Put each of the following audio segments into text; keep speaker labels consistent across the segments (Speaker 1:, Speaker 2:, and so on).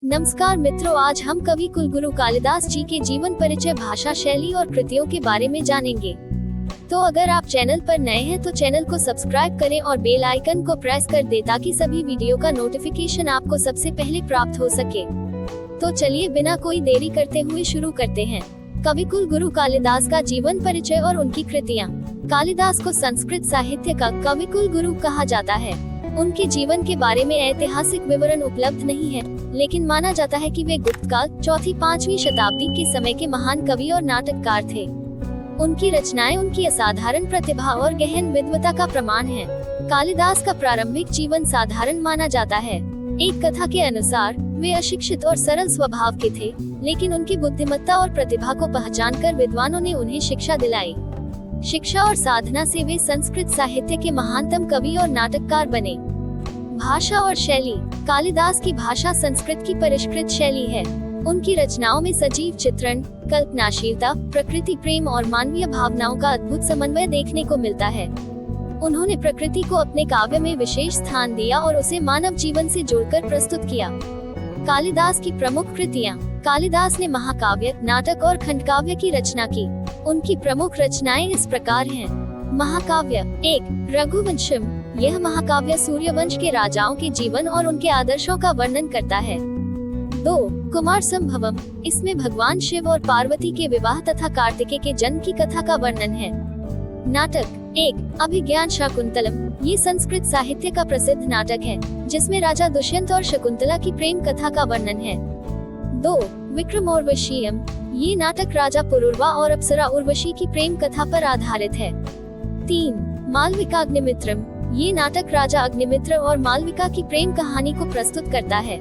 Speaker 1: नमस्कार मित्रों, आज हम कवि कुलगुरु कालिदास जी के जीवन परिचय, भाषा शैली और कृतियों के बारे में जानेंगे। तो अगर आप चैनल पर नए हैं तो चैनल को सब्सक्राइब करें और बेल आइकन को प्रेस कर दें ताकि सभी वीडियो का नोटिफिकेशन आपको सबसे पहले प्राप्त हो सके। तो चलिए बिना कोई देरी करते हुए शुरू करते हैं। कवि कुलगुरु कालिदास का जीवन परिचय और उनकी कृतियाँ। कालिदास को संस्कृत साहित्य का कवि कुलगुरु कहा जाता है। उनके जीवन के बारे में ऐतिहासिक विवरण उपलब्ध नहीं है, लेकिन माना जाता है कि वे गुप्तकाल 4वीं-5वीं शताब्दी के समय के महान कवि और नाटककार थे। उनकी रचनाएं उनकी असाधारण प्रतिभा और गहन विद्वता का प्रमाण है। कालिदास का प्रारंभिक जीवन साधारण माना जाता है। एक कथा के अनुसार वे अशिक्षित और सरल स्वभाव के थे, लेकिन उनकी बुद्धिमत्ता और प्रतिभा को पहचानकर विद्वानों ने उन्हें शिक्षा दिलाई। शिक्षा और साधना से वे संस्कृत साहित्य के महानतम कवि और नाटककार बने। भाषा और शैली। कालिदास की भाषा संस्कृत की परिष्कृत शैली है। उनकी रचनाओं में सजीव चित्रण, कल्पनाशीलता, प्रकृति प्रेम और मानवीय भावनाओं का अद्भुत समन्वय देखने को मिलता है। उन्होंने प्रकृति को अपने काव्य में विशेष स्थान दिया और उसे मानव जीवन से जोड़कर प्रस्तुत किया। कालिदास की प्रमुख कृतियाँ। कालिदास ने महाकाव्य, नाटक और खंडकाव्य की रचना की। उनकी प्रमुख रचनाएं इस प्रकार हैं। महाकाव्य। 1. रघुवंशम। यह महाकाव्य सूर्यवंश के राजाओं के जीवन और उनके आदर्शों का वर्णन करता है। 2. कुमार संभवम। इसमें भगवान शिव और पार्वती के विवाह तथा कार्तिकेय के जन्म की कथा का वर्णन है। नाटक। 1. अभिज्ञान शाकुंतलम। ये संस्कृत साहित्य का प्रसिद्ध नाटक है, जिसमें राजा दुष्यंत और शकुंतला की प्रेम कथा का वर्णन है। 2. विक्रमोर्वशीयम। ये नाटक राजा पुरुरवा और अप्सरा उर्वशी की प्रेम कथा पर आधारित है। 3. मालविकाग्निमित्रम। ये नाटक राजा अग्निमित्र और मालविका की प्रेम कहानी को प्रस्तुत करता है।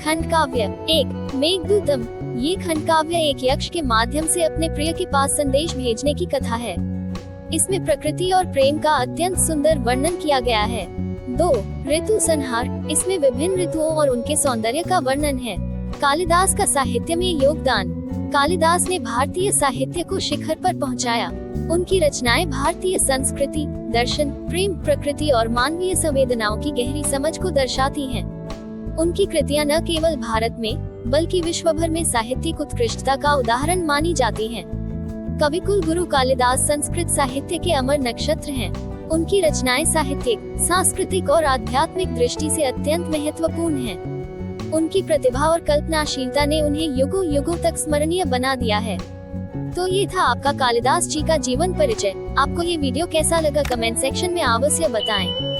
Speaker 1: खंडकाव्य। 1. मेघदूतम। ये खंडकाव्य एक यक्ष के माध्यम से अपने प्रिय के पास संदेश भेजने की कथा है। इसमें प्रकृति और प्रेम का अत्यंत सुंदर वर्णन किया गया है। 2. ऋतु संहार। इसमें विभिन्न ऋतुओं और उनके सौंदर्य का वर्णन है। कालिदास का साहित्य में योगदान। कालिदास ने भारतीय साहित्य को शिखर पर पहुंचाया। उनकी रचनाएं भारतीय संस्कृति, दर्शन, प्रेम, प्रकृति और मानवीय संवेदनाओं की गहरी समझ को दर्शाती हैं। उनकी कृतियां न केवल भारत में बल्कि विश्व भर में साहित्यिक उत्कृष्टता का उदाहरण मानी जाती हैं। कवि कुलगुरु कालिदास संस्कृत साहित्य के अमर नक्षत्र हैं। उनकी रचनाएं साहित्यिक, सांस्कृतिक और आध्यात्मिक दृष्टि से अत्यंत महत्वपूर्ण हैं। उनकी प्रतिभा और कल्पनाशीलता ने उन्हें युगों युगों तक स्मरणीय बना दिया है। तो ये था आपका कालिदास जी का जीवन परिचय। आपको ये वीडियो कैसा लगा कमेंट सेक्शन में अवश्य बताएं।